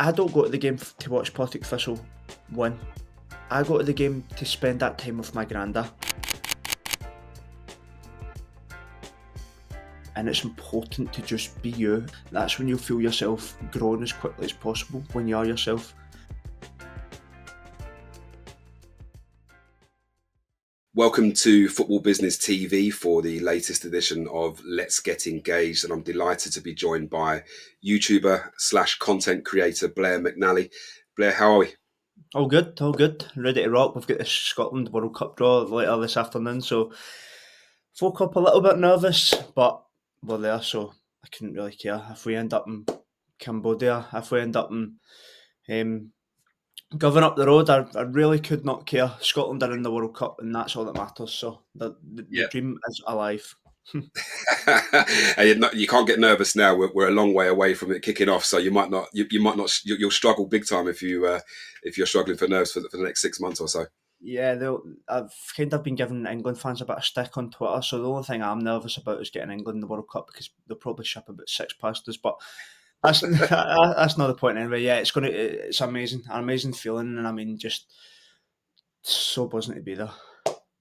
I don't go to the game to watch Partick Thistle win. I go to the game to spend that time with my granda. And it's important to just be you. That's when you'll feel yourself growing as quickly as possible, when you are yourself. Welcome to Football Business TV for the latest edition of Let's Get Engaged, and I'm delighted to be joined by YouTuber/content creator Blair McNally. Blair, how are we? All good, ready to rock. We've got the Scotland World Cup draw later this afternoon, so woke up a little bit nervous, but we're there, so I couldn't really care. If we end up in Cambodia, if we end up in Giving up the road, I really could not care. Scotland are in the World Cup, and that's all that matters. So the Yeah. dream is alive. And you can't get nervous now. We're a long way away from it kicking off, so you might not. You'll struggle big time if you're struggling for nerves for the next 6 months or so. Yeah, I've kind of been giving England fans a bit of stick on Twitter. So the only thing I'm nervous about is getting England in the World Cup because they'll probably ship about 6 past us. But that's that's not the point anyway. Yeah, it's amazing, an amazing feeling, and I mean, just so buzzing to be there.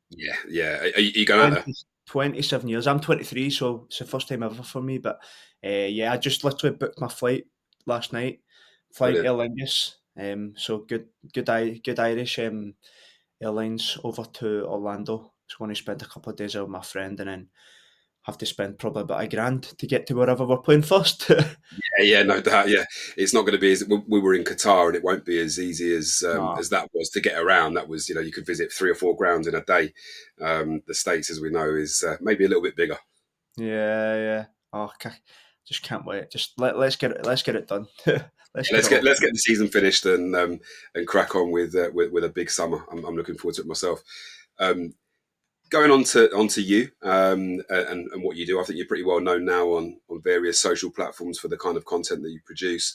Yeah. Are you going out there? 27 years. I'm 23, so it's the first time ever for me. But yeah, I just literally booked my flight last night, flying Aer Lingus. So good Irish airlines over to Orlando. Just going to spend a couple of days out with my friend, and then have to spend probably about £1,000 to get to wherever we're playing first. Yeah, no doubt. Yeah, it's not going to be as we were in Qatar, and it won't be as easy as that was to get around. That was, you could visit 3 or 4 grounds in a day. The States, as we know, is maybe a little bit bigger. Yeah. Oh, just can't wait. Just let's get it done. let's get the season finished and crack on with a big summer. I'm looking forward to it myself. Going on to you and what you do, I think you're pretty well known now on various social platforms for the kind of content that you produce.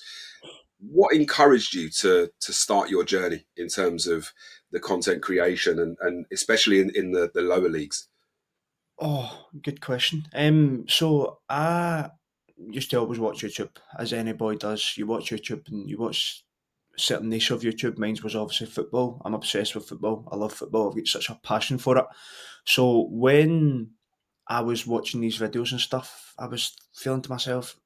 What encouraged you to start your journey in terms of the content creation and especially in the lower leagues? Oh, good question. So I used to always watch YouTube, as any boy does. You watch YouTube and you watch a certain niche of YouTube. Mine was obviously football. I'm obsessed with football. I love football. I've got such a passion for it. So when I was watching these videos and stuff, I was feeling to myself,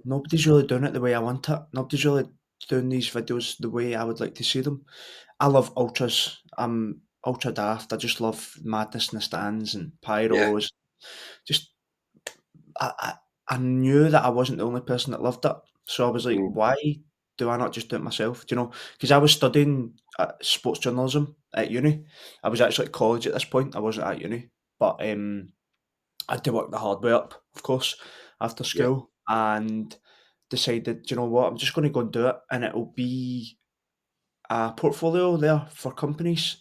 nobody's really doing it the way I want it. Nobody's really doing these videos the way I would like to see them. I love ultras. I'm ultra daft. I just love madness in the stands and Yeah. pyros. Just I knew that I wasn't the only person that loved it. So I was like, why do I not just do it myself? Do you know? Because I was studying sports journalism at uni. I was actually at college at this point. I wasn't at uni, but I had to work the hard way up, of course, after Yeah. school, and decided, do you know what? I'm just going to go and do it, and it'll be a portfolio there for companies.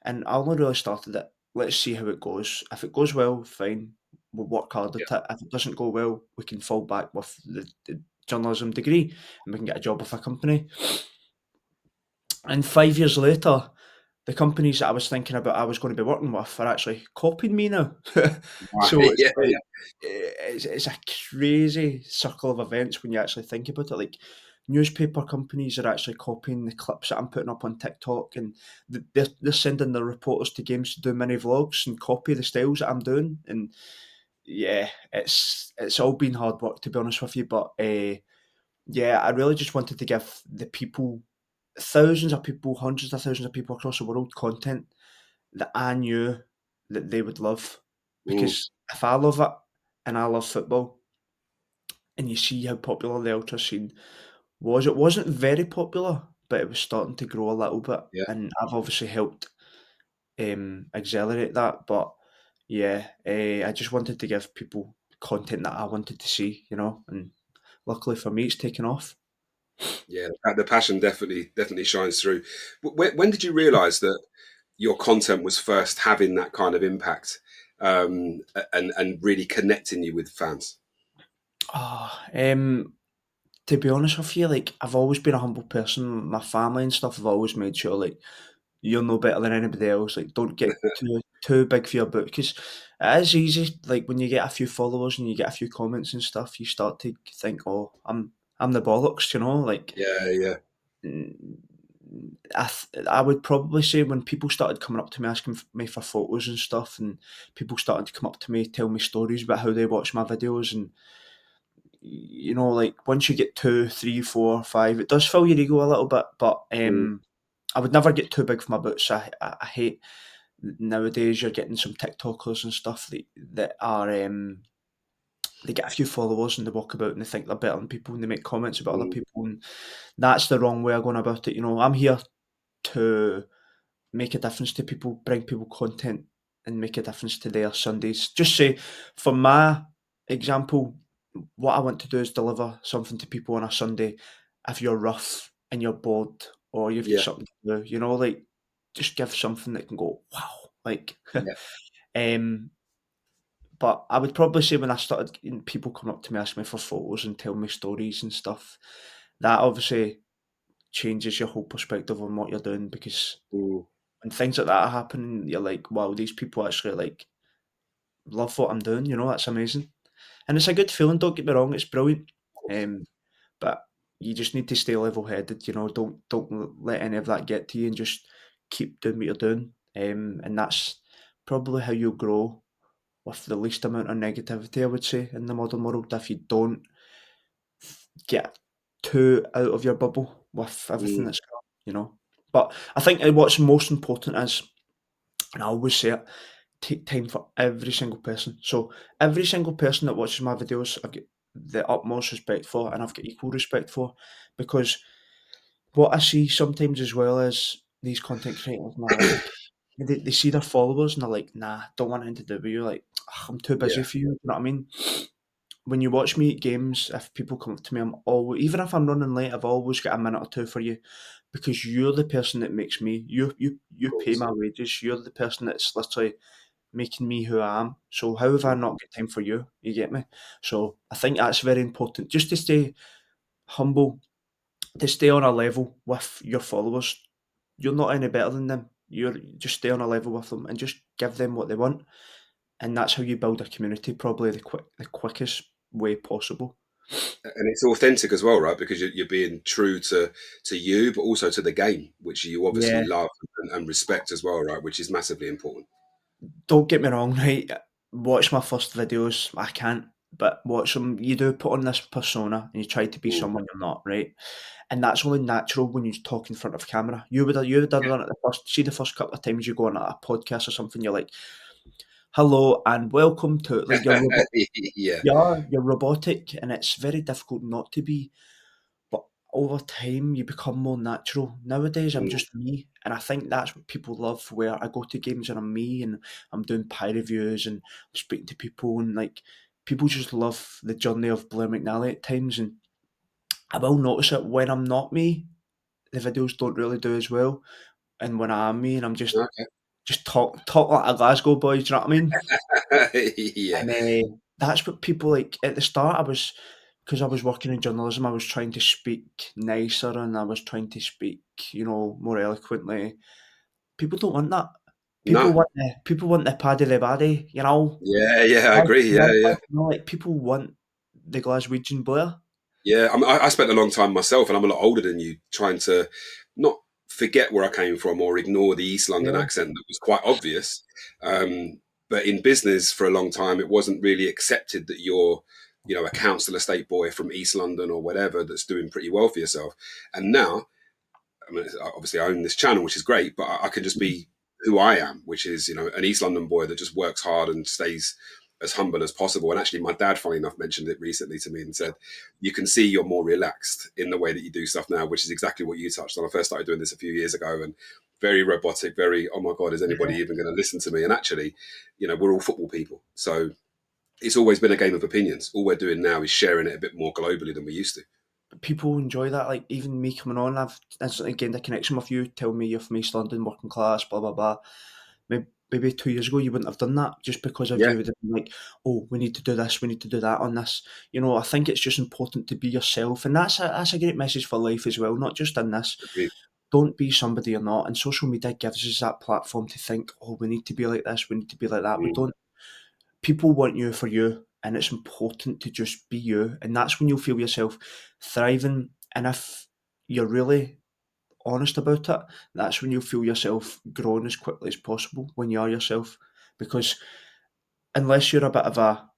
And I only really started it. Let's see how it goes. If it goes well, fine. We'll work hard at it. If it doesn't go well, we can fall back with the journalism degree and we can get a job with a company. And 5 years later, the companies that I was thinking about I was going to be working with are actually copying me now. So it's Yeah. like, it's a crazy circle of events when you actually think about it. Like newspaper companies are actually copying the clips that I'm putting up on TikTok, and they're sending their reporters to games to do mini vlogs and copy the styles that I'm doing. And yeah, it's all been hard work, to be honest with you. But yeah, I really just wanted to give the people, thousands of people, hundreds of thousands of people across the world, content that I knew that they would love. Because if I love it and I love football, and you see how popular the ultra scene was, it wasn't very popular, but it was starting to grow a little bit, Yeah. and I've obviously helped accelerate that. But yeah, I just wanted to give people content that I wanted to see, and luckily for me, it's taken off. Yeah, the passion definitely shines through. When did you realise that your content was first having that kind of impact and really connecting you with fans? Oh, to be honest with you, like I've always been a humble person. My family and stuff have always made sure, like, you're no better than anybody else. Like, don't get too big for your boot, because it is easy. Like when you get a few followers and you get a few comments and stuff, you start to think, "Oh, I'm the bollocks, you know, like, Yeah, yeah. mm, I would probably say when people started coming up to me asking me for photos and stuff, and people started to come up to me, tell me stories about how they watch my videos, and you know, like once you get two, three, four, five, it does fill your ego a little bit. But Mm, I would never get too big for my boots. I hate nowadays. You're getting some TikTokers and stuff that are they get a few followers and they walk about and they think they're better than people and they make comments about other mm, people, and that's the wrong way of going about it. You know, I'm here to make a difference to people, bring people content, and make a difference to their Sundays. Just say, for my example, what I want to do is deliver something to people on a Sunday. If you're rough and you're bored or you've got yeah, something to do, you know, like just give something that can go, wow, like, yeah. um, but I would probably say when I started getting people come up to me, ask me for photos and tell me stories and stuff, that obviously changes your whole perspective on what you're doing, because Mm, when things like that happen, you're like, wow, these people actually like love what I'm doing. You know, that's amazing, and it's a good feeling. Don't get me wrong, it's brilliant. Um, but you just need to stay level headed. You know, don't let any of that get to you, and just keep doing what you're doing. And that's probably how you'll grow with the least amount of negativity, I would say, in the modern world. If you don't get too out of your bubble with everything mm, that's going on, you know. But I think what's most important is, and I always say it, take time for every single person. So every single person that watches my videos, I've got the utmost respect for, and I've got equal respect for, because what I see sometimes as well is these content creators, and they're like, they see their followers and they're like, nah, don't want anything to do with you. Like, "Ugh, I'm too busy yeah. for you." You know what I mean? When you watch me at games, if people come up to me, I'm always, even if I'm running late, I've always got a minute or two for you, because you're the person that makes me. You Of pay course. my wages. You're the person that's literally making me who I am. So how have I Mm. not got time for you? You get me? So I think that's very important. Just to stay humble, to stay on a level with your followers. You're not any better than them. You're just stay on a level with them and just give them what they want. And that's how you build a community, probably the quickest way possible. And it's authentic as well, right? Because you're being true to you, but also to the game, which you obviously Yeah. love and respect as well, right? Which is massively important. Don't get me wrong, right? Watch my first videos. I can't, but watch them. You do put on this persona and you try to be Mm. someone you're not, right? And that's only natural when you talk in front of camera. You would have Yeah. done it the first couple of times you go on a podcast or something. You're like, "Hello and welcome to," like Yeah. you're robotic, and it's very difficult not to be. But over time, you become more natural. Nowadays, I'm Mm. just me, and I think that's what people love. Where I go to games and I'm me, and I'm doing pie reviews and I'm speaking to people, and like people just love the journey of Blair McNally at times. And I will notice it when I'm not me, the videos don't really do as well. And when I am me, and I'm Okay. just talk like a Glasgow boy, do you know what I mean? Yeah. And that's what people like. At the start, because I was working in journalism, I was trying to speak nicer and I was trying to speak, more eloquently. People don't want that. No. People want the paddy the baddy, you know. Yeah. Yeah. I Like, agree. Yeah. Yeah. like people want the Glaswegian Blair. Yeah, I spent a long time myself, and I'm a lot older than you, trying to not forget where I came from or ignore the East London Yeah. accent that was quite obvious. But in business, for a long time, it wasn't really accepted that you're, a council estate boy from East London or whatever that's doing pretty well for yourself. And now, I mean, obviously, I own this channel, which is great, but I can just be who I am, which is, an East London boy that just works hard and stays as humble as possible. And actually, my dad, funny enough, mentioned it recently to me and said, you can see you're more relaxed in the way that you do stuff now, which is exactly what you touched on. I first started doing this a few years ago, and very robotic, very, oh my God, is anybody Yeah. even going to listen to me? And actually, we're all football people. So it's always been a game of opinions. All we're doing now is sharing it a bit more globally than we used to. People enjoy that. Like even me coming on, I've instantly gained a connection with you. Tell me you're from East London, working class, blah blah blah. Maybe 2 years ago you wouldn't have done that, just because of Yeah, you would have been like, oh, we need to do this, we need to do that on this. I think it's just important to be yourself, and that's a great message for life as well, not just in this. agreed. Don't be somebody you're not, and social media gives us that platform to think, oh, we need to be like this, we need to be like that. We Mm, don't. People want you for you, and it's important to just be you, and that's when you'll feel yourself thriving. And if you're really honest about it, that's when you'll feel yourself growing as quickly as possible when you are yourself. Because unless you're a bit of a,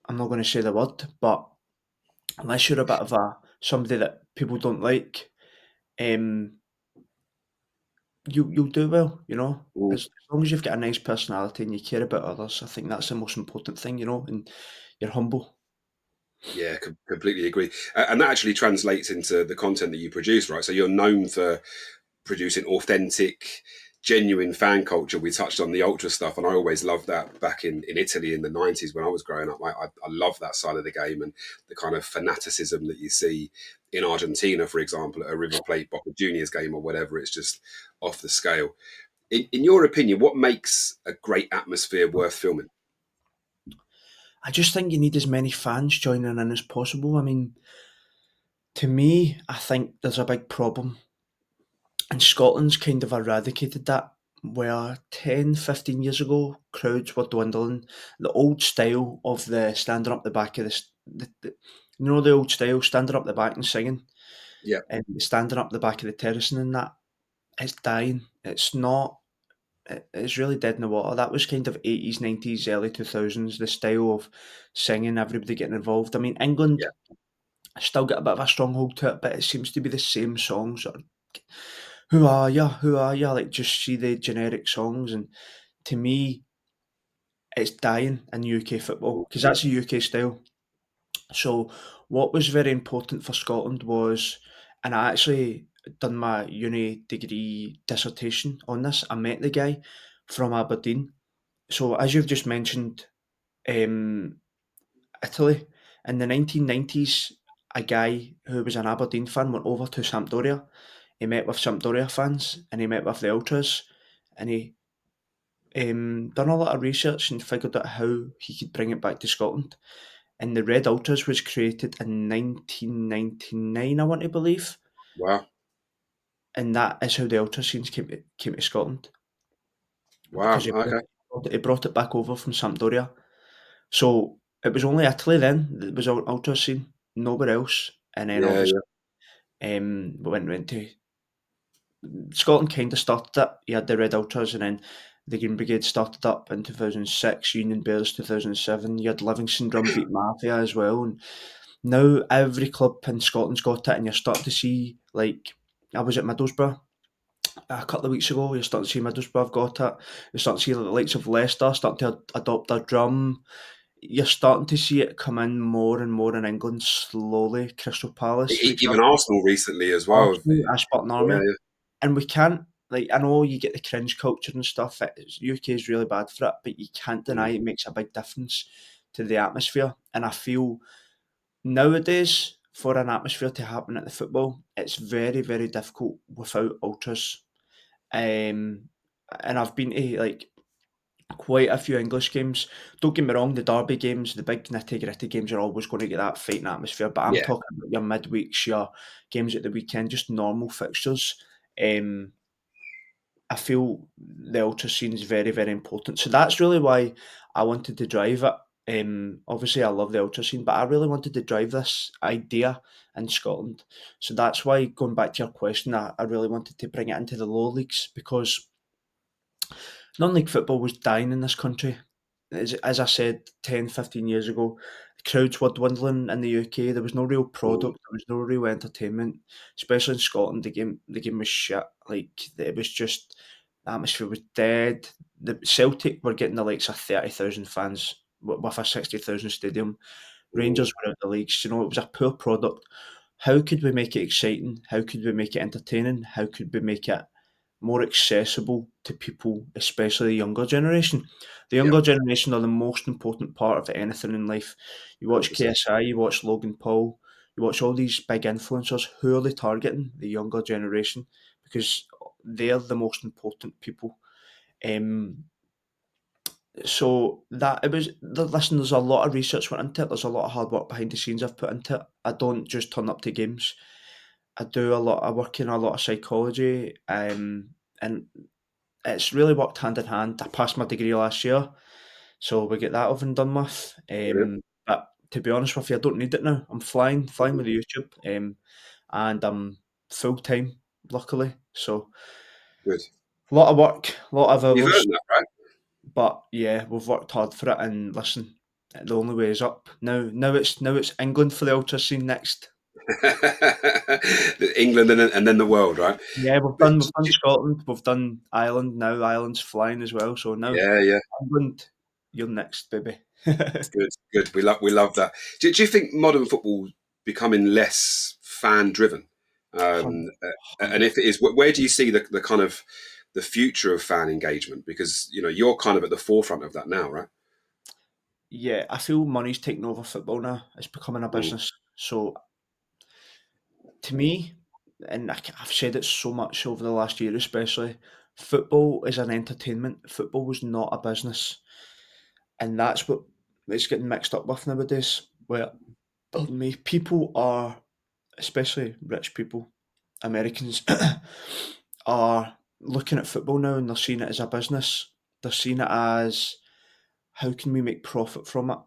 I'm not going to say the word, but unless you're a bit of a somebody that people don't like, um, you'll do well, you know. Mm. As long as you've got a nice personality and you care about others, I think that's the most important thing, you know, and you're humble. Yeah, completely agree. And that actually translates into the content that you produce, right? So you're known for producing authentic, genuine fan culture. We touched on the ultra stuff, and I always loved that back in Italy in the 90s when I was growing up. I love that side of the game and the kind of fanaticism that you see in Argentina, for example, at a River Plate Boca Juniors game or whatever. It's just off the scale. In your opinion, what makes a great atmosphere worth filming? I just think you need as many fans joining in as possible. I mean, to me, I think there's a big problem, and Scotland's kind of eradicated that. Where 10, 15 years ago, crowds were dwindling. The old style of the standing up the back of you know, the old style, standing up the back and singing, Yeah, and standing up the back of the terracing and that, it's dying. It's not. It's really dead in the water. That was kind of 80s, 90s, early 2000s, the style of singing, everybody getting involved. I mean, England yeah, still got a bit of a stronghold to it, but it seems to be the same songs. Or, who are ya? Who are ya? Like, just see the generic songs. And to me, it's dying in UK football because that's a UK style. So, what was very important for Scotland was, and I actually done my uni degree dissertation on this. I met the guy from Aberdeen. So, as you've just mentioned, um, Italy in the 1990s, a guy who was an Aberdeen fan went over to Sampdoria. He met with Sampdoria fans and he met with the ultras, and he done a lot of research and figured out how he could bring it back to Scotland. And the Red Ultras was created in 1999, I want to believe, wow, and that is how the ultra scenes came to Scotland because wow, okay, he brought it back over from Sampdoria. So it was only Italy then that was ultra scene, nowhere else. And then yeah, obviously yeah, went to Scotland. Kind of started it. You had the Red Ultras, and then the Green Brigade started up in 2006. Union Bears 2007. You had Livingston Drumbeat Mafia as well, and now every club in Scotland's got it, and you're starting to see, like, I was at Middlesbrough a couple of weeks ago. You're starting to see Middlesbrough have got it. You're starting to see the likes of Leicester starting to adopt their drum. You're starting to see it come in more and more in England slowly. Crystal Palace, for Even example, Arsenal recently as well. Arsenal, Ashburton Yeah, Army, and we can't. Like, I know you get the cringe culture and stuff. UK is really bad for it, but you can't yeah. deny it makes a big difference to the atmosphere. And I feel nowadays, for an atmosphere to happen at the football, it's very, very difficult without ultras. Um, and I've been to, like, quite a few English games. Don't get me wrong, the derby games, the big nitty gritty games are always going to get that fighting atmosphere. But I'm Yeah. talking about your midweeks, your games at the weekend, just normal fixtures. Um, I feel the ultra scene is very, very important. So that's really why I wanted to drive it. Obviously, I love the ultra scene, but I really wanted to drive this idea in Scotland. So that's why, going back to your question, I really wanted to bring it into the lower leagues because non-league football was dying in this country. As I said 10, 15 years ago, the crowds were dwindling in the UK. There was no real Mm. product, there was no real entertainment, especially in Scotland. The game was shit. Like, it was just, the atmosphere was dead. The Celtic were getting the likes of 30,000 fans with a 60,000 stadium. Mm. Rangers were out the leagues. You know, it was a poor product. How could we make it exciting? How could we make it entertaining? How could we make it more accessible to people, especially the younger generation? The Yeah, younger generation are the most important part of anything in life. You watch 100%. KSI, you watch Logan Paul, you watch all these big influencers. Who are they targeting? The younger generation, because they're the most important people. Um, so that it was. Listen, there's a lot of research went into it. There's a lot of hard work behind the scenes I've put into it. I don't just turn up to games. I do a lot. I work in a lot of psychology, and it's really worked hand in hand. I passed my degree last year, So we get that over and done with. Brilliant. But to be honest with you, I don't need it now. I'm flying with the YouTube, and I'm full time, luckily. So Good. a lot of work, a lot of You've hours, earned that, right? but yeah, we've worked hard for it. And listen, the only way is up. Now it's England for the ultra scene next. England and then the world, right? Yeah, we've But done we've done Scotland, we've done Ireland. Now Ireland's flying as well. So now yeah, yeah, England, you're next, baby. it's good. Good. We love that. Do you think modern football becoming less fan driven? And 100. if it is, where do you see the kind of the future of fan engagement? Because you're kind of at the forefront of that now, right? Yeah, I feel money's taking over football now. It's becoming a Mm, business. So to me, and I've said it so much over the last year, especially, football is an entertainment. Football was not a business, and that's what it's getting mixed up with nowadays. Where, pardon me, people are, especially rich people, Americans, are looking at football now and they're seeing it as a business. They're seeing it as how can we make profit from it.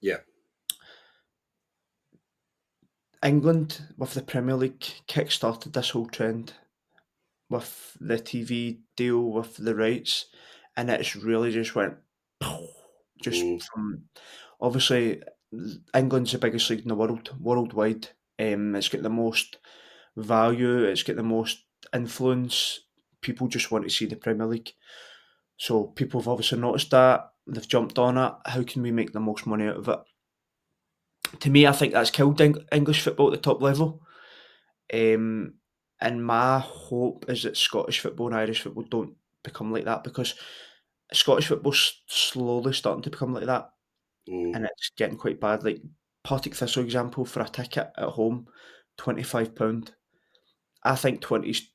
yeah. England with the Premier League kick-started this whole trend with the TV deal with the rights, and it's really just went just Mm, from obviously England's the biggest league in the world, worldwide. It's got the most value, it's got the most influence. People just want to see the Premier League. So people have obviously noticed that. They've jumped on it. How can we make the most money out of it? To me, I think that's killed English football at the top level. Um, and my hope is that Scottish football and Irish football don't become like that because Scottish football's slowly starting to become like that, mm, and it's getting quite bad. Like Partick Thistle example for a ticket at home, £25. I think 20's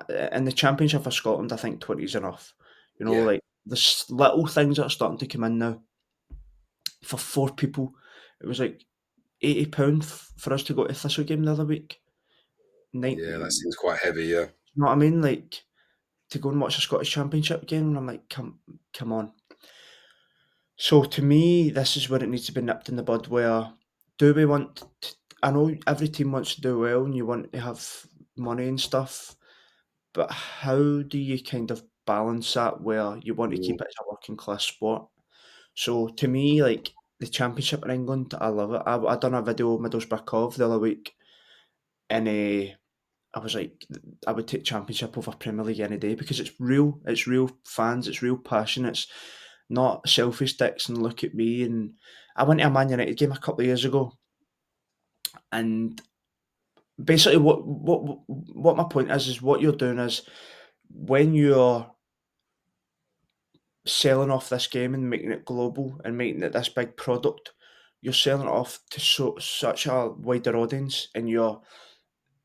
in the Championship for Scotland. I think 20 is enough. yeah. Like there's little things that are starting to come in now for four people. It was like £80 for us to go to Thistle game the other week. Yeah, that You seems quite heavy. Yeah. know what I mean? Like to go and watch a Scottish Championship game, and I'm like, come on. So to me, this is where it needs to be nipped in the bud. Where do we want? I know every team wants to do well, and you want to have money and stuff, but how do you kind of balance that where you want to Mm, keep it as a working class sport? So to me, like the Championship in England, I love it. I done a video of Middlesbrough Cov the other week, and I was like, I would take Championship over Premier League any day because it's real. It's real fans. It's real passion. It's not selfie sticks and look at me. And I went to a Man United game a couple of years ago, and basically, what my point is what you're doing is when you're selling off this game and making it global and making it this big product, you're selling it off to such a wider audience, and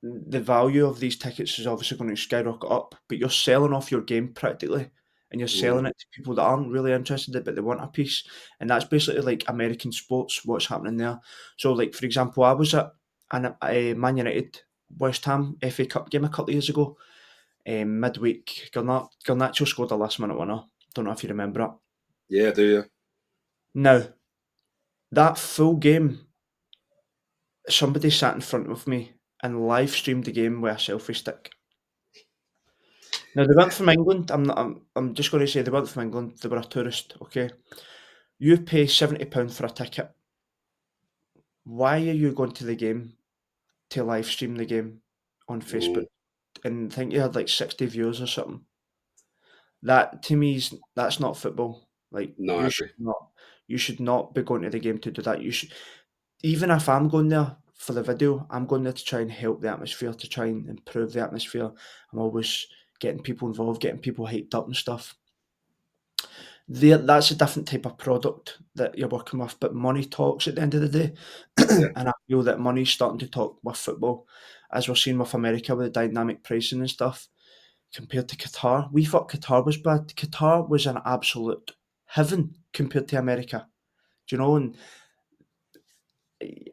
the value of these tickets is obviously going to skyrocket up, but you're selling off your game practically, and you're mm, selling it to people that aren't really interested in it, but they want a piece. And that's basically like American sports, what's happening there. So, like for example, I was at a Man United West Ham FA Cup game a couple of years ago. Midweek, Garnacho scored a last minute winner. Don't know if you remember it. yeah. Do you? Now that full game, somebody sat in front of me and live streamed the game with a selfie stick. Now they weren't from England. I'm just going to say they weren't from England. They were a tourist. Okay, you pay £70 for a ticket. Why are you going to the game to live stream the game on Facebook? Mm, And I think you had like 60 viewers or something. That to me is that's not football. Like no, I agree. you should not be going to the game to do that. You should even if I'm going there for the video, I'm going there to try and help the atmosphere, to try and improve the atmosphere. I'm always getting people involved, getting people hyped up and stuff. That's a different type of product that you're working with, but money talks at the end of the day. Yeah. And I feel that money's starting to talk with football, as we're seeing with America with the dynamic pricing and stuff, compared to Qatar. We thought Qatar was bad. Qatar was an absolute heaven compared to America. Do you know? And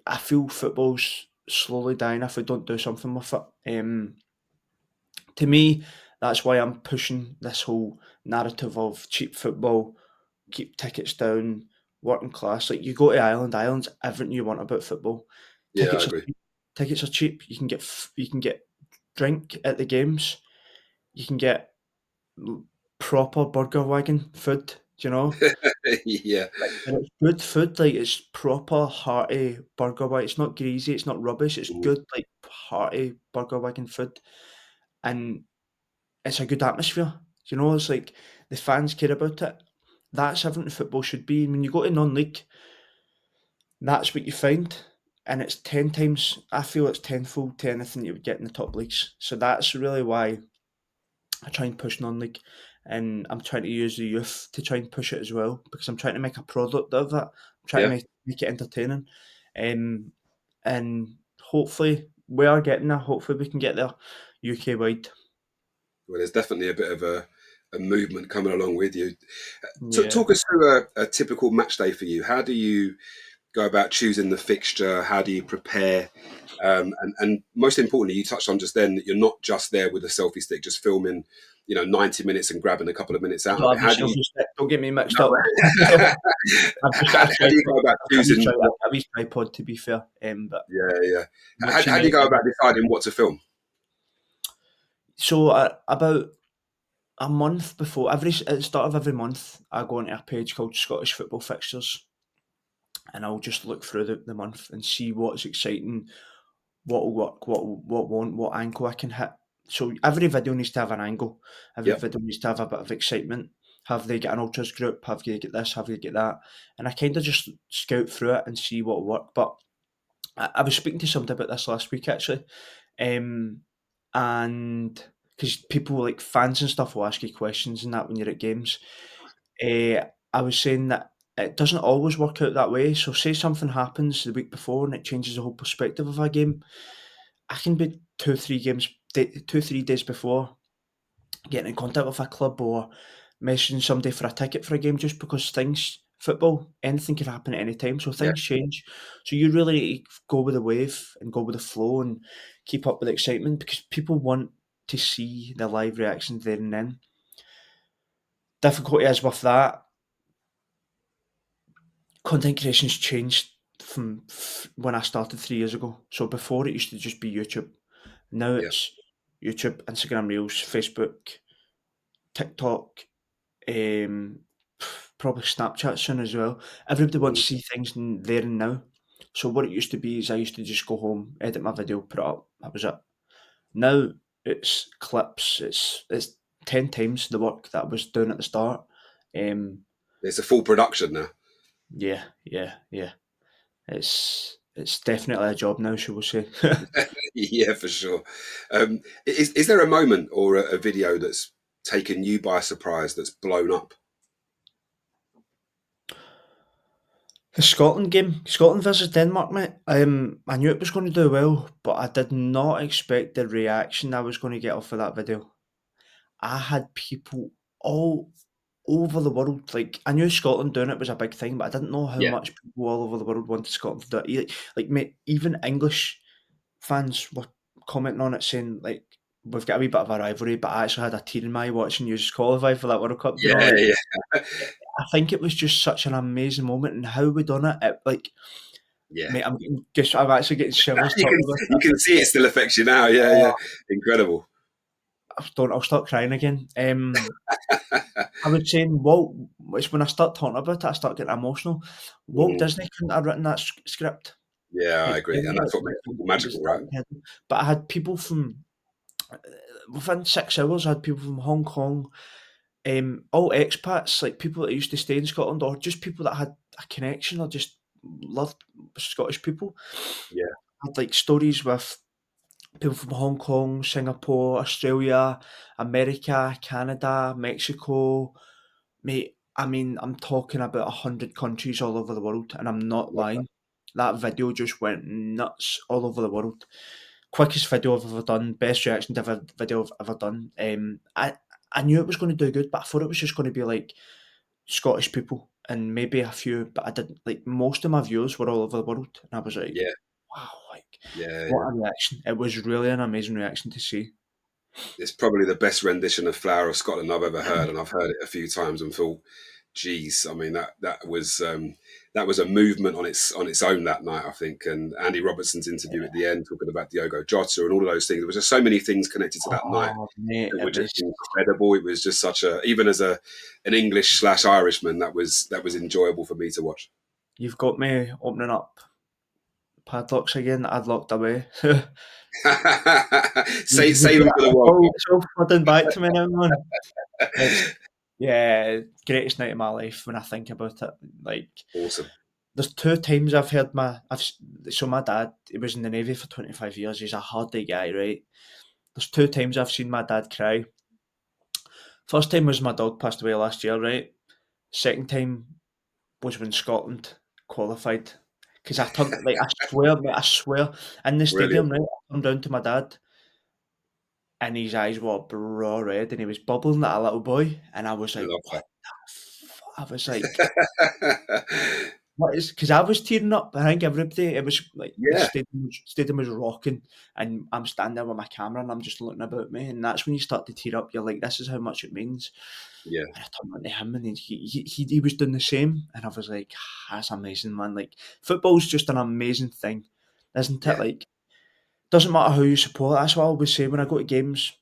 I feel football's slowly dying if we don't do something with it. To me, that's why I'm pushing this whole narrative of cheap football. keep tickets down, working class. Like you go to Ireland, Ireland's everything you want about football. Yeah, I Tickets are agree. cheap. Tickets are cheap. You can get drink at the games. You can get proper burger wagon food. Do you know? Yeah. Like, and it's good food. Like it's proper hearty burger wagon. It's not greasy. It's not rubbish. It's Mhm. good, like hearty burger wagon food, and it's a good atmosphere. You know, it's like the fans care about it. That's everything football should be. When you go to non-league, that's what you find, and it's 10 times. I feel it's tenfold to anything you would get in the top leagues. So that's really why I try and push non-league, and I'm trying to use the youth to try and push it as well because I'm trying to make a product of it. I'm trying to Yeah. make it entertaining, um, and hopefully we are getting there. Hopefully we can get there UK wide. Well, there's definitely a bit of a movement coming along with you. Yeah. Talk us through a typical match day for you. How do you go about choosing the fixture? How do you prepare? And most importantly, you touched on just then that you're not just there with a selfie stick, just filming, 90 minutes and grabbing a couple of minutes I out don't of it. have a How do you? selfie stick. Don't get me mixed No, up. I've just got a how do you tripod. go about I've got choosing what? a wee tripod to be fair, but Yeah, yeah. mixing How do you it. go about deciding what to film? So about a month before at the start of every month, I go onto a page called Scottish Football Fixtures, and I'll just look through the month and see what's exciting, what will work, what won't, what angle I can hit. So every video needs to have an angle. Every Yep. video needs to have a bit of excitement. Have they got an ultras group? Have they get this? Have they get that? And I kind of just scout through it and see what will work. But I was speaking to somebody about this last week actually, um, and because people like fans and stuff will ask you questions and that when you're at games. I was saying that it doesn't always work out that way. So, say something happens the week before and it changes the whole perspective of a game. I can be 2 3 days before getting in contact with a club or messaging somebody for a ticket for a game just because football, anything can happen at any time. So Yeah. things change. So you really need to go with the wave and go with the flow and keep up with the excitement because people want to see the live reaction there and then. Difficulty is with that, content creation's changed from when I started 3 years ago. So before it used to just be YouTube. Now Yeah. it's YouTube, Instagram Reels, Facebook, TikTok, um, probably Snapchat soon as well. Everybody wants Mm. to see things there and now. So what it used to be is I used to just go home, edit my video, put it up. That was it. Now it's clips. It's 10 times the work that I was doing at the start. Um, It's a full production now. yeah, yeah, yeah. It's definitely a job now, shall we say. Yeah, for sure. Is there a moment or a video that's taken you by surprise that's blown up? The Scotland game, Scotland versus Denmark, mate. I knew it was going to do well, but I did not expect the reaction I was going to get off of that video. I had people all over the world. Like I knew Scotland doing it was a big thing, but I didn't know how Yeah. much people all over the world wanted Scotland to do it. Like mate, even English fans were commenting on it, saying like, "We've got a wee bit of a rivalry," but I actually had a tear in my eye watching you qualify for that World Cup. You know, Yeah, like yeah, I think it was just such an amazing moment, and how we done it. Like, yeah. mate, I'm actually getting shivers You can talking about you can see it still affects you now. Yeah, yeah. it. Incredible. I'll start crying again. I was saying Walt. It's when I start talking about it, I start getting emotional. Walt Mhm. Disney couldn't have written that script. Yeah, I Like, agree, and that's genuinely, what makes football magical, right? but I had people from within 6 hours. I had people from Hong Kong, all expats, like people that used to stay in Scotland, or just people that had a connection or just loved Scottish people. Yeah, I had like stories with people from Hong Kong, Singapore, Australia, America, Canada, Mexico. Mate, I mean, I'm talking about 100 countries all over the world, and I'm not love that. lying. That video just went nuts all over the world. Quickest video I've ever done, best reaction to video I've ever done. I knew it was going to do good, but I thought it was just going to be like Scottish people and maybe a few, but I didn't like most of my viewers were all over the world, and I was like, Yeah, wow, like yeah, what yeah. a reaction! It was really an amazing reaction to see. It's probably the best rendition of "Flower of Scotland" I've ever heard, and I've heard it a few times and thought geez, I mean that was a movement on its own that night, I think. And Andy Robertson's interview at the end, talking about Diogo Jota and all of those things. There was just so many things connected to that night Oh, mate, that were it just was. incredible. It was just such a, even as a an English slash Irishman, that was enjoyable for me to watch. You've got me opening up padlocks again that I'd locked away. Save them for the World Cup. It's all flooding back to me now, man. It's yeah, greatest night of my life when I think about it. Like, Awesome. there's two times I've heard so my dad, he was in the Navy for 25 years. He's a hardy guy, right? There's two times I've seen my dad cry. First time was my dog passed away last year, right? Second time was when Scotland qualified. Because I turned, like, I swear, mate, I swear, in the Brilliant. stadium, right, I turned down to my dad and his eyes were bright red and he was bubbling like a little boy. And I was like, Love what that. the fuck? I was like, what is, because I was tearing up. I think everybody, it was like the Yeah, stadium was rocking, and I'm standing there with my camera and I'm just looking about me. And that's when you start to tear up. You're like, this is how much it means. yeah, And I turned on to him and he was doing the same. And I was like, that's amazing, man. Like, football's just an amazing thing, isn't it? yeah. Like, doesn't matter who you support. That's what I always say when I go to games.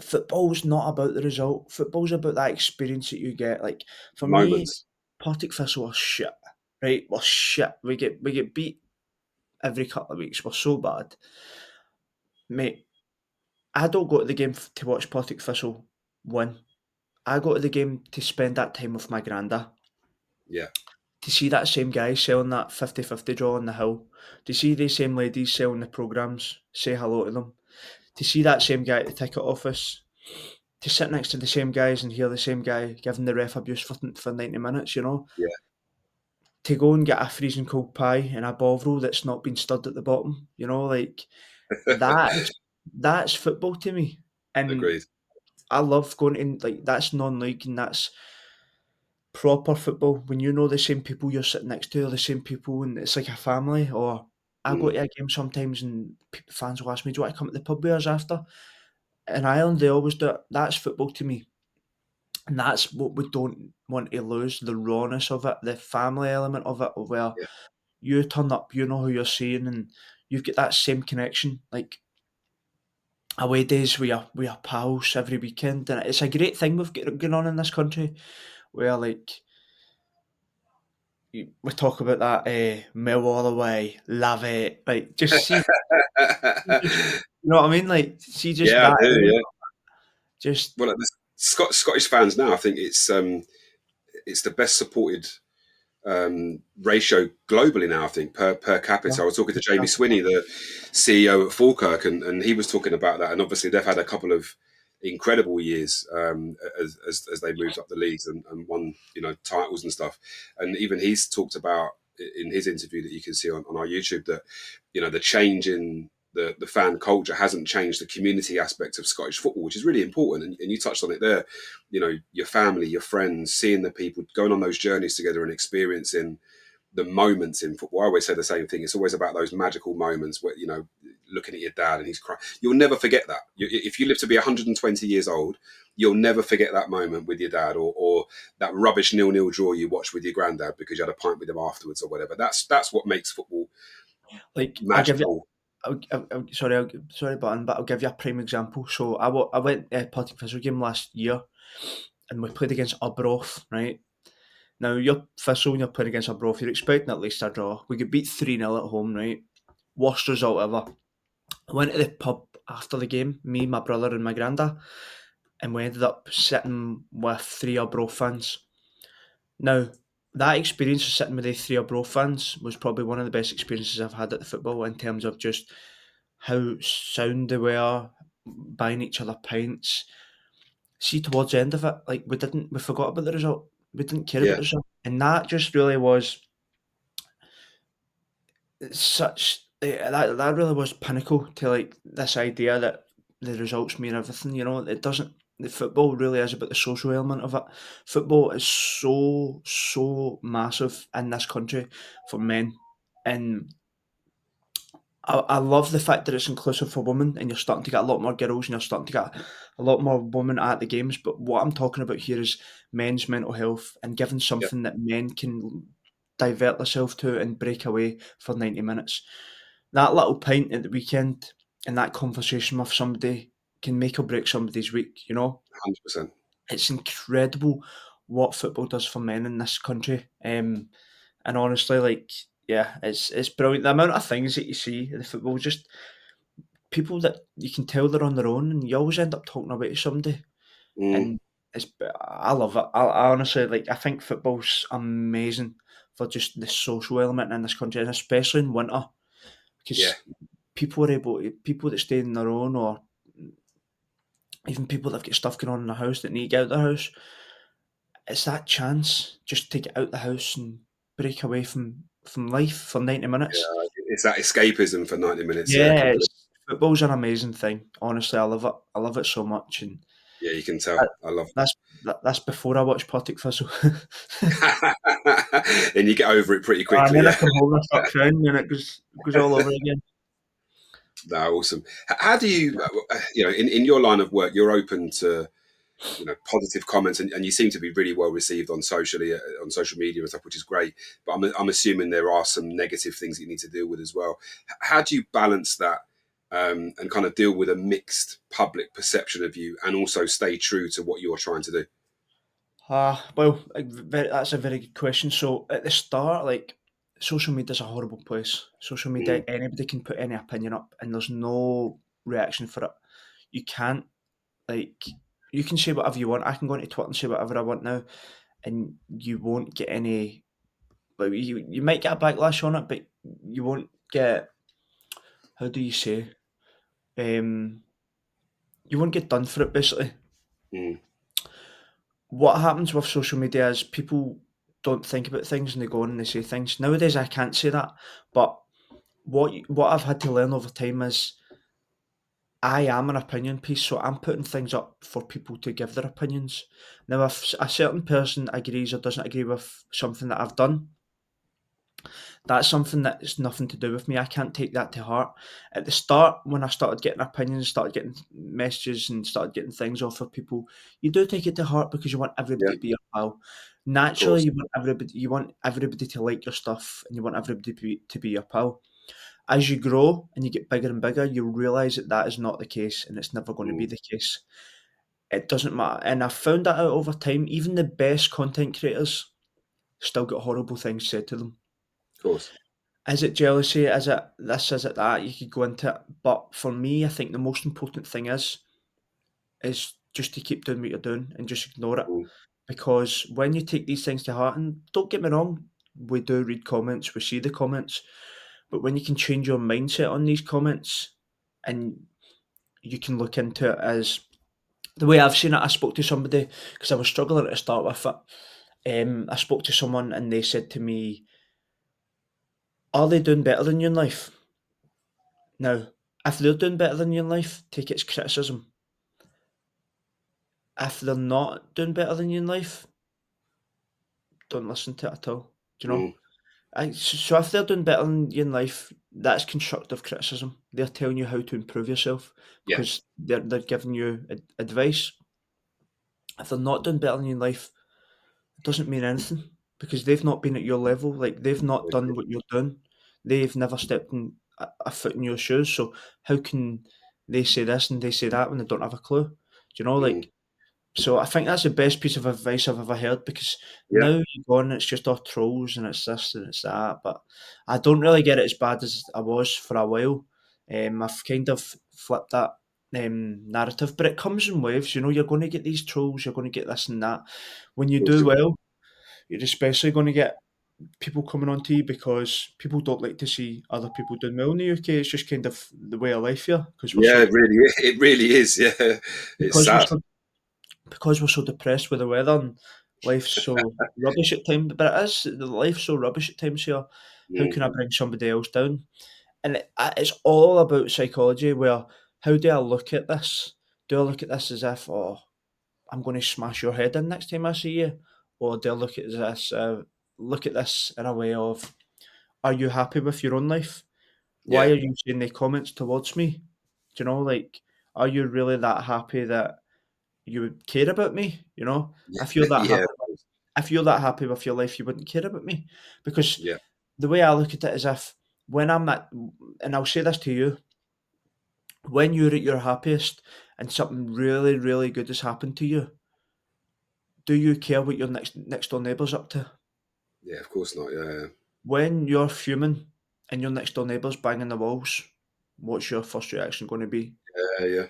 Football's not about the result. Football's about that experience that you get. Like, for me, Moments. Partick Thistle are shit. Right? We're shit. We get beat every couple of weeks. We're so bad. Mate, I don't go to the game to watch Partick Thistle win. I go to the game to spend that time with my granda. Yeah, To see that same guy selling that 50-50 draw on the hill. To see the same ladies selling the programmes, say hello to them. To see that same guy at the ticket office, to sit next to the same guys and hear the same guy giving the ref abuse for 90 minutes, you know. yeah. To go and get a freezing cold pie and a bovril that's not been stirred at the bottom, you know, like that's football to me. And Agreed. I love going in, like, that's non-league and that's proper football when you know the same people you're sitting next to are the same people and it's like a family. Or I go Mm, to a game sometimes and fans will ask me, do you want to come to the pub with us after? In Ireland, they always do it. That's football to me. And that's what we don't want to lose, the rawness of it, the family element of it, where yeah. you turn up, you know who you're seeing, and you've got that same connection. Like, away days with your pals every weekend. And it's a great thing we've got going on in this country where, like, we talk about that Millwall away, love it. Like, just see, just, you know what I mean? Like, see just Yeah, I that do. element, Yeah. just, Well, the Scottish fans now, I think it's the best supported ratio globally now. I think per yeah, capita. I was talking to yeah, Jamie Swinney, the CEO at Falkirk, and he was talking about that. And obviously, they've had a couple of incredible years as they moved up the leagues and won titles and stuff. And even he's talked about in his interview that you can see on our YouTube that the change in the fan culture hasn't changed the community aspect of Scottish football, which is really important. And you touched on it there. Your family, your friends, seeing the people going on those journeys together and experiencing the moments in football. I always say the same thing. It's always about those magical moments where, looking at your dad and he's crying. You'll never forget that. If you live to be 120 years old, you'll never forget that moment with your dad, or that rubbish 0-0 draw you watched with your granddad because you had a pint with him afterwards or whatever. That's what makes football like, I'll give you. magical. Sorry, Button, but I'll give you a prime example. So I went to a Partick Thistle game last year, and we played against Arbroath, right? Now, you're Thistle and you're playing against Arbroath, you're expecting at least a draw. We get beat 3-0 at home, right? Worst result ever. I went to the pub after the game, me, my brother, and my granda, and we ended up sitting with three Arbroath fans. Now, that experience of sitting with the three Arbroath fans was probably one of the best experiences I've had at the football in terms of just how sound they were, buying each other pints. See, towards the end of it, like, we forgot about the result. We didn't care about Yeah, the result. And that just really was such that really was pinnacle to, like, this idea that the results mean everything. You know, it doesn't. The football really is about the social element of it. Football is so massive in this country for men, and I love the fact that it's inclusive for women, and you're starting to get a lot more girls, and you're starting to get a lot more women at the games. But what I'm talking about here is men's mental health and giving Yeah, something that men can divert themselves to and break away for 90 minutes. That little pint at the weekend and that conversation with somebody can make or break somebody's week, you know? 100%. It's incredible what football does for men in this country. And honestly, like, yeah, it's brilliant. The amount of things that you see in the football, just people that you can tell they're on their own, and you always end up talking about to somebody. Mm, And I love it. I honestly like. I think football's amazing for just the social element in this country, and especially in winter, yeah, because people that stay in their own, or even people that've got stuff going on in their house that need to get out of their house. It's that chance just to get out the house and break away from life for 90 minutes. yeah. It's that escapism for 90 minutes. Yeah, Yeah, completely. football's an amazing thing. Honestly, I love it. I love it so much, and Yeah, you can tell. that, I love that's before I watch Partick Thistle. that. And you get over it pretty And quickly. then I Yeah. come home and I start crying, and it goes all over again. No, awesome. How do you, in your line of work, you're open to, positive comments, and you seem to be really well received on social media and stuff, which is great. But I'm assuming there are some negative things that you need to deal with as well. How do you balance that, and kind of deal with a mixed public perception of you, and also stay true to what you're trying to do? Well, that's a very good question. So at the start, like, social media is a horrible place. Social media, Mm, anybody can put any opinion up, and there's no reaction for it. You can't like you can say whatever you want. I can go into Twitter and say whatever I want now, and you won't get any. Like, you might get a backlash on it, but you won't get. How do you say? Um, you won't get done for it. Basically, mm, what happens with social media is people don't think about things and they go on and they say things. Nowadays, I can't say that, but what I've had to learn over time is I am an opinion piece, so I'm putting things up for people to give their opinions. Now, if a certain person agrees or doesn't agree with something that I've done, that's something that's nothing to do with me. I can't take that to heart. At the start, when I started getting opinions, started getting messages, and started getting things off of people, you do take it to heart because you want yeah, everybody to be your pal. of course. Naturally, you want everybody to like your stuff, and you want everybody to be your pal. As you grow and you get bigger and bigger, you realise that that is not the case, and it's never going to be Mm, the case. It doesn't matter, and I found that out over time. Even the best content creators still get horrible things said to them. of course. Is it jealousy? Is it this? Is it that? You could go into it. But for me, I think the most important thing is just to keep doing what you're doing and just ignore it. Mm, Because when you take these things to heart, and don't get me wrong, we do read comments, we see the comments, but when you can change your mindset on these comments and you can look into it as the way I've seen it, I spoke to somebody because I was struggling to start with it. I spoke to someone and they said to me, "Are they doing better than you in life?" Now, if they're doing better than you in life, take it as criticism. If they're not doing better than you in life, don't listen to it at all. Do you know? mm, So if they're doing better than you in life, that's constructive criticism. They're telling you how to improve yourself yeah. because they're giving you advice. If they're not doing better than you in life, it doesn't mean anything because they've not been at your level. Like, they've not done what you're doing. They've never stepped in a foot in your shoes. So how can they say this and they say that when they don't have a clue? Do you know? Mm, Like, so I think that's the best piece of advice I've ever heard because yeah. now you go on, it's just all trolls and it's this and it's that. But I don't really get it as bad as I was for a while. I've kind of flipped that narrative, but it comes in waves. You know, you're going to get these trolls, you're going to get this and that. When Of you course do you will. well, you're especially going to get people coming on to you because people don't like to see other people doing well in the UK. It's just kind of the way of life here because we're Yeah, so it really is. It really is. Yeah, it's because we're sad. so because we're so depressed with the weather and life's so rubbish at times, but it is the life's so rubbish at times here. How Mm, can I bring somebody else down? And it's all about psychology. Where how do I look at this? Do I look at this as if, oh, I'm going to smash your head in next time I see you, or do I look at this in a way of, are you happy with your own life? Why Yeah, are you saying the comments towards me? Do you know, like, are you really that happy that you would care about me? You know, if you're that yeah, happy, if you're that happy with your life, you wouldn't care about me. Because yeah, the way I look at it is if when I'm at, and I'll say this to you, when you're at your happiest and something really, really good has happened to you, do you care what your next door neighbour's up to? yeah. Of course not. Yeah, When you're fuming and your next door neighbour's banging the walls, what's your first reaction going to be? yeah, yeah.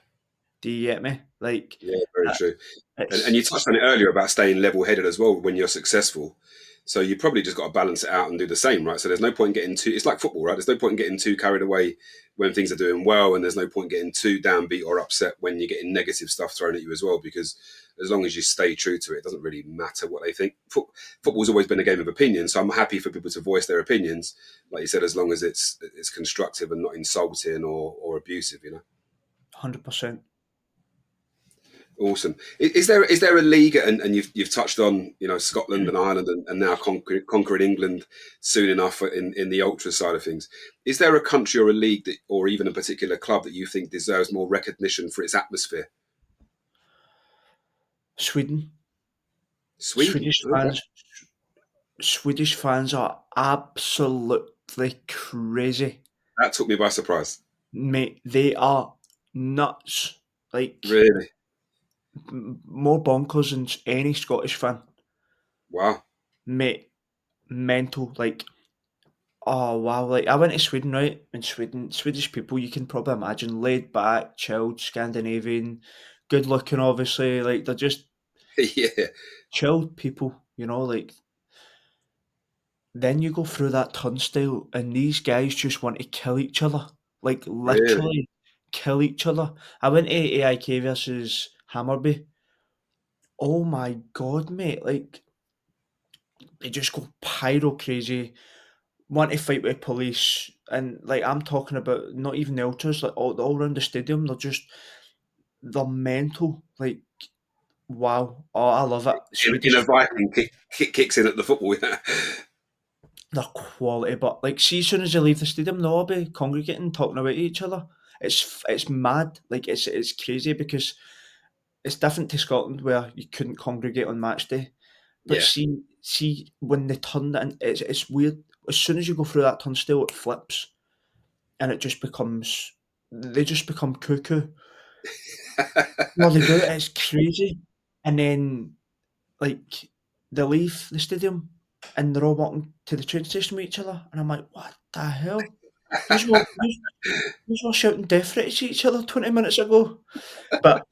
Do you get me? Like, Yeah, very uh, true. And it's you touched on it earlier about staying level headed as well when you're successful. So you probably just got to balance it out and do the same, right? So there's no point in getting too. It's like football, right? There's no point in getting too carried away when things are doing well, and there's no point getting too downbeat or upset when you're getting negative stuff thrown at you as well. Because as long as you stay true to it, it doesn't really matter what they think. Football's always been a game of opinion, so I'm happy for people to voice their opinions, like you said, as long as it's constructive and not insulting or abusive. 100%. Awesome. Is there a league, and you've touched on Scotland and Ireland and now conquering England soon enough in the ultra side of things. Is there a country or a league that, or even a particular club that you think deserves more recognition for its atmosphere? Sweden, Sweden. Swedish Okay. fans, Swedish fans are absolutely crazy, That took me by surprise. mate. They are nuts. Like Really? more bonkers than any Scottish fan, Wow. mate. Mental. Like, oh wow. Like I went to Sweden, right? In Sweden, Swedish people, you can probably imagine, laid back, chilled, Scandinavian, good looking. Obviously, like they're just Yeah. chilled people. You know, like then you go through that turnstile, and these guys just want to kill each other, like Really? literally kill each other. I went to AIK versus Hammarby. Oh my god, mate! Like they just go pyro crazy, want to fight with police, and like I'm talking about not even the ultras, like all around the stadium. They're mental. Like wow, oh I love it. In Swedish, a Viking kicks in at the football. they're quality, but like, see, as soon as you leave the stadium, they'll all be congregating, talking about each other. It's mad, like it's crazy because it's different to Scotland where you couldn't congregate on match day. But Yeah. see when they turn it, and it's weird. As soon as you go through that turnstile, it flips, and it just becomes they just become cuckoo. No, they do. It's crazy, and then like they leave the stadium, and they're all walking to the train station with each other, and I'm like, what the hell? You were shouting death threats at each other 20 minutes ago. But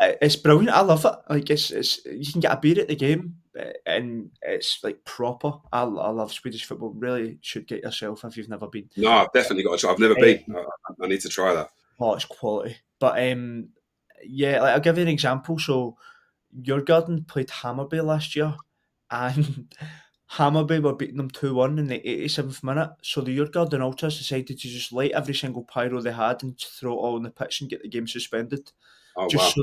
it's brilliant. I love it. Like it's you can get a beer at the game, and it's like proper. I love Swedish football. Really should get yourself if you've never been. No, I've definitely got to try. I've never been. Um, I need to try that. oh, it's quality. But yeah, like I'll give you an example. So your garden played Hammarby last year, and Hammarby were beating them 2-1 in the 87th minute. So the Jurgarden Ultras decided to just light every single pyro they had and throw it all on the pitch and get the game suspended, Oh wow.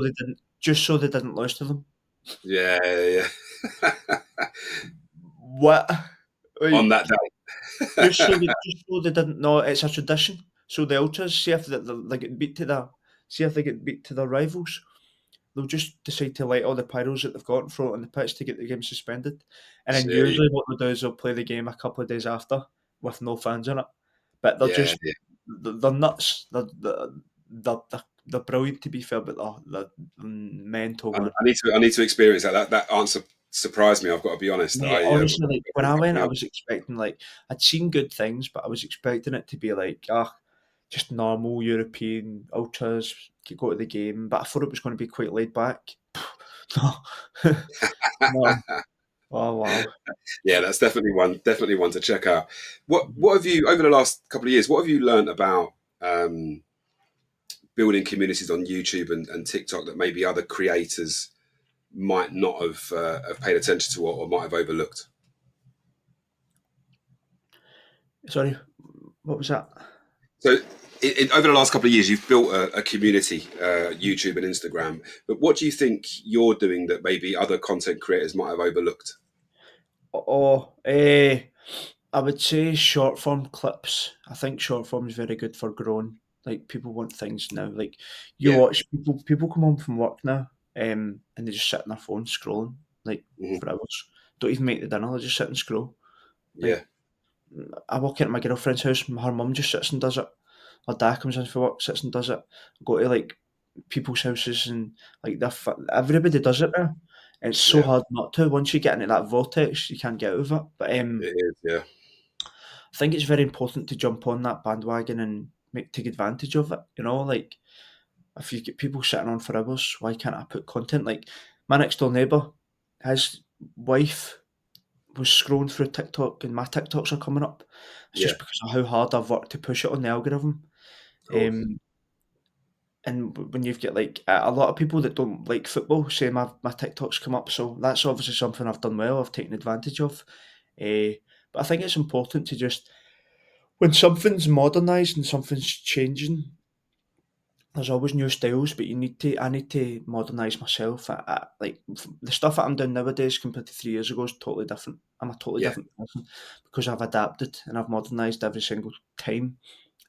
just so they didn't lose to them. Yeah, yeah, yeah. What? On Like that day. just so they didn't know it's a tradition. So the Ultras see if they get beat to the see if they get beat to their rivals, they'll just decide to light all the pyros that they've got and throw it on the pitch to get the game suspended. And then See, usually what they'll do is they'll play the game a couple of days after with no fans in it. But yeah, yeah. they're nuts. They're brilliant to be fair, but they're mental, man. I need to experience that. That answer surprised me. I've got to be honest. Mate, I honestly, like when I went, something I else. was expecting like I'd seen good things, but I was expecting it to be like just normal European ultras go to the game. But I thought it was going to be quite laid back. No, no. Oh wow. Yeah, that's definitely one to check out. What have you over the last couple of years? What have you learned about um, building communities on YouTube and TikTok that maybe other creators might not have paid attention to or might have overlooked? Sorry, what was that? So, over the last couple of years, you've built a community, YouTube and Instagram. But what do you think you're doing that maybe other content creators might have overlooked? Oh, I would say short form clips. I think short form is very good for growing. Like people want things now. Like you Yeah. watch people come home from work now, and they just sit on their phone scrolling like Hmm. for hours. Don't even make the dinner. They just sit and scroll. Yeah. Like I walk into my girlfriend's house, her mum just sits and does it. Her dad comes in for work, sits and does it. Go to like people's houses and like everybody does it now. It's so Yeah. hard not to. Once you get into that vortex, you can't get out of it. But It is. Yeah. I think it's very important to jump on that bandwagon and take advantage of it. You know, like if you get people sitting on for hours, why can't I put content? Like my next door neighbour, his wife was scrolling through TikTok, and my TikToks are coming up. It's Yeah. just because of how hard I've worked to push it on the algorithm. Of course. Um, and when you've got like a lot of people that don't like football, say my TikToks come up, so that's obviously something I've done well. I've taken advantage of. But I think it's important to just when something's modernised and something's changing, there's always new styles, but I need to modernise myself. Like the stuff that I'm doing nowadays compared to 3 years ago is totally different. I'm a totally Yeah. different person because I've adapted and I've modernised every single time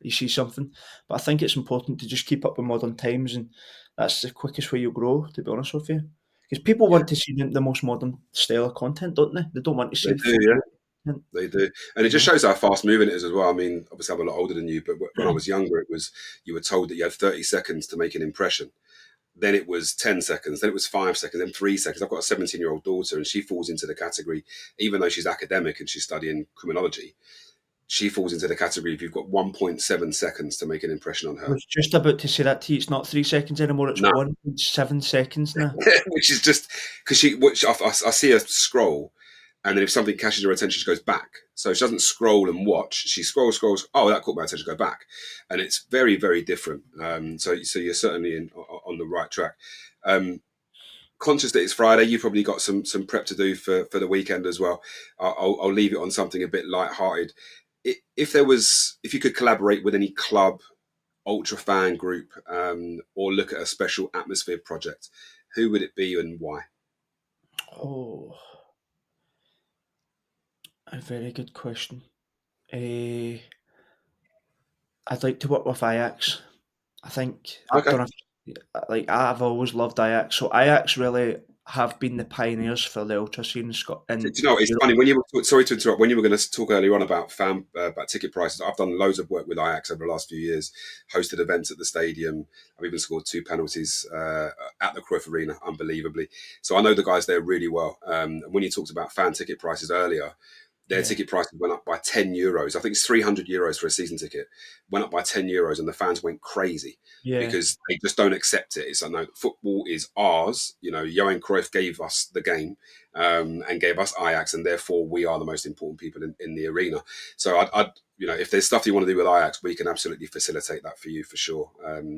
you see something. But I think it's important to just keep up with modern times, and that's the quickest way you grow. To be honest with you, because people Yeah. want to see the most modern style of content, don't they? They don't want to They see do. Yeah. photo content, They do, and it you just know. shows how fast moving it is as well. I mean, obviously, I'm a lot older than you, but when I was younger, it was you were told that you had 30 seconds to make an impression. Then it was 10 seconds. Then it was 5 seconds. Then 3 seconds. I've got a 17-year-old daughter, and she falls into the category, even though she's academic and she's studying criminology. She falls into the category if you've got 1.7 seconds to make an impression on I her. was just about to say that to you. It's not 3 seconds anymore. It's No, 1.7 seconds now. which is just because I see her scroll, and then if something catches her attention, she goes back. So she doesn't scroll and watch. She scrolls. Oh, that caught my attention. Go back, and it's very, very different. So you're certainly on the right track. Um, Conscious that it's Friday, you've probably got some prep to do for the weekend as well. I'll leave it on something a bit light-hearted. If you could collaborate with any club, ultra fan group, or look at a special atmosphere project, who would it be and why? Oh, a very good question. Eh, I'd like to work with Ajax. I think I Okay. don't know. Like I've always loved Ajax, so Ajax really have been the pioneers for the ultra scene in Do in you know, it's Europe. funny when you were, sorry to interrupt, when you were going to talk earlier on about about ticket prices. I've done loads of work with Ajax over the last few years, hosted events at the stadium. I've even scored two penalties at the Cruyff Arena, unbelievably. So I know the guys there really well. And when you talked about fan ticket prices earlier, their Yeah, ticket prices went up by €10. I think it's €300 for a season ticket. Went up by €10, and the fans went crazy yeah, because they just don't accept it. It's like, no, football is ours. You know, Johan Cruyff gave us the game, and gave us Ajax, and therefore we are the most important people in the arena. So if there's stuff you want to do with Ajax, we can absolutely facilitate that for you for sure.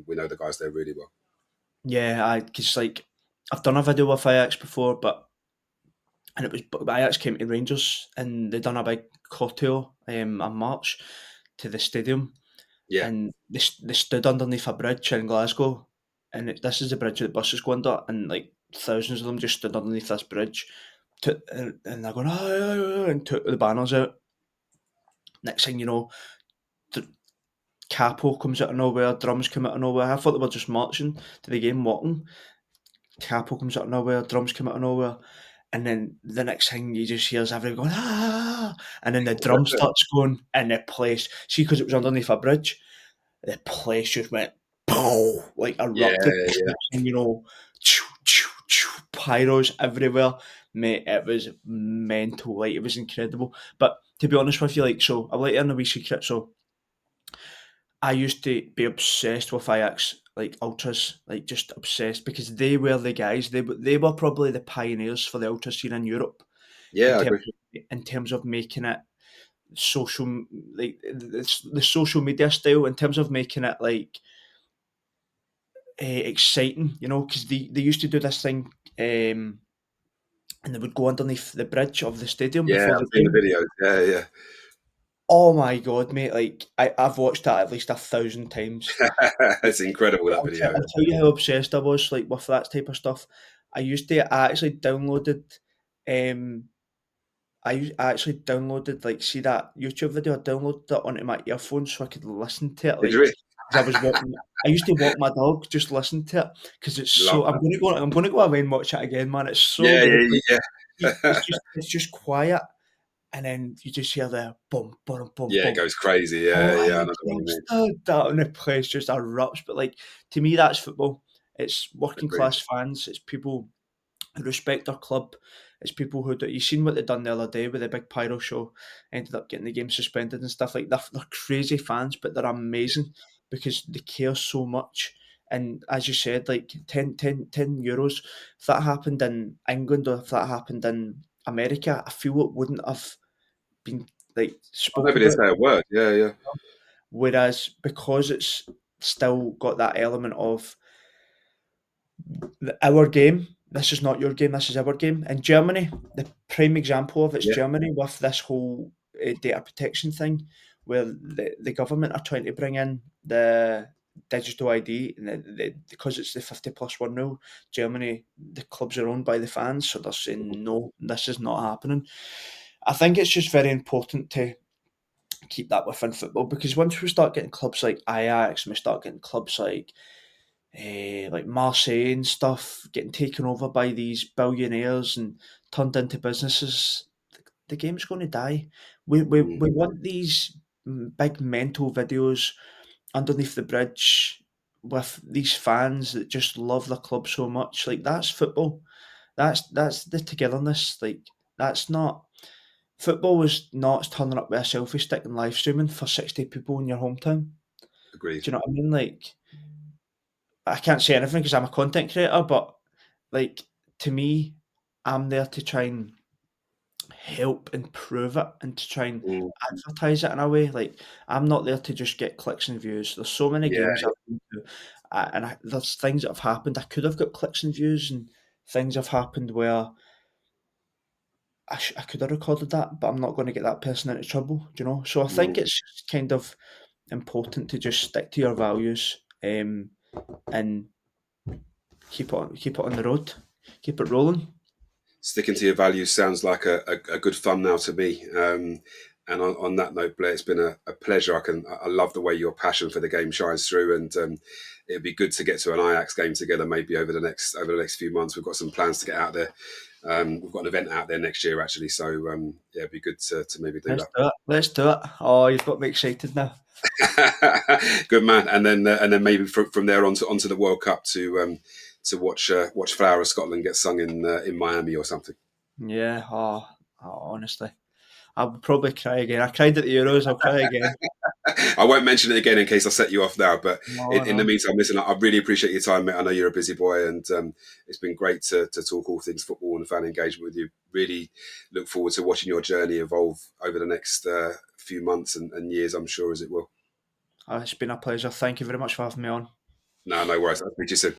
We know the guys there really well. yeah. I because like I've done a video with Ajax before, and it was but Ajax came to Rangers and they done a big cocktail in March to the stadium, Yeah, and they stood underneath a bridge in Glasgow, and this is the bridge that buses go under, and like thousands of them just stood underneath this bridge, and they're going and took the banners out. Next thing you know, the capo comes out of nowhere, drums come out of nowhere. I thought they were just marching to the game, walking. Capo comes out of nowhere, drums come out of nowhere, and then the next thing you just hear is everyone going ah, and then the drum starts going, and the place, see, because it was underneath a bridge, the place just went pow, like yeah, erupted. yeah. Next thing you know, choo, choo, choo, pyros everywhere, mate. It was mental, like it was incredible. But to be honest with you, like, so I'll let you in a wee secret. So I used to be obsessed with Ajax, like ultras, like just obsessed because they were the guys. They were probably the pioneers for the ultra scene in Europe in Yeah, I terms agree. in terms of making it social, like the social media style, in terms of making it like exciting, you know, because they used to do this thing, and they would go underneath the bridge of the stadium Yeah, before I've the seen the game. videos. Yeah, Oh my god, mate! Like I've watched that at least 1,000 times. yeah. It's incredible, that video. I'll tell you how obsessed I was, like, with that type of stuff. I actually downloaded, um, I actually downloaded, like, see that YouTube video? I downloaded it onto my earphones so I could listen to it, Did you like, really? 'cause I was walking I used to walk my dog, just listen to it, 'cause it's Love so that. I'm gonna go away and watch it again, man, it's so Yeah, good, yeah, like, yeah. it's just quiet, and then you just hear the boom, boom, boom, Yeah, it boom. goes crazy. Oh, Yeah, I yeah, I know the one you mean. exhausted that, and the place just erupts, but, like, to me, that's football. It's working Agreed. class fans, it's people who respect their club. It's people who do. You seen what they done the other day with the big pyro show, ended up getting the game suspended and stuff like that. They're crazy fans, but they're amazing because they care so much. And as you said, like 10 euros, if that happened in England or if that happened in America, I feel it wouldn't have been like Oh, spoke nobody about. say a word. Yeah, yeah. Whereas because it's still got that element of our game. This is not your game. This is our game. In Germany, the prime example of it's Yeah. Germany with this whole data protection thing, where the government are trying to bring in the digital ID, and because it's the 50+1 rule, Germany, the clubs are owned by the fans, so they're Mhm. saying no, this is not happening. I think it's just very important to keep that within football because once we start getting clubs like Ajax and we start getting clubs like Marseille and stuff getting taken over by these billionaires and turned into businesses, the game's going to die. Mm, We want these big mental videos underneath the bridge with these fans that just love the club so much. Like that's football. That's the togetherness. Like that's not football is not turning up with a selfie stick and live streaming for 60 people in your hometown. agreed. Do you know what I mean? Like I can't say anything because I'm a content creator, but like to me, I'm there to try and help improve it and to try and Mm, advertise it in a way. Like I'm not there to just get clicks and views. There's so many yeah, games I've been to, there's things that have happened. I could have got clicks and views, and things have happened where I could have recorded that, but I'm not going to get that person into trouble. Do you know? So I think mm. it's just kind of important to just stick to your values and keep it on the road, keep it rolling. Sticking to your values sounds like a good fun now to me. And on that note, Blair, it's been a pleasure. I love the way your passion for the game shines through, and it'd be good to get to an Ajax game together maybe over the next few months. We've got some plans to get out there. We've got an event out there next year actually, so yeah, it'd be good to maybe do Let's that. do it. Let's do it. Oh, you've got me excited now. Good man, and then maybe from there on onto the World Cup to watch Flower of Scotland get sung in Miami or something. Yeah. Honestly, I'll probably cry again. I cried at the Euros. I'll cry again. I won't mention it again in case I set you off now. But No, in the no. meantime, listen, I really appreciate your time, mate. I know you're a busy boy, and it's been great to talk all things football and fan engagement with you. Really look forward to watching your journey evolve over the next few months and years, I'm sure, as it will. It's been a pleasure. Thank you very much for having me on. No, no worries. I'll speak to you soon.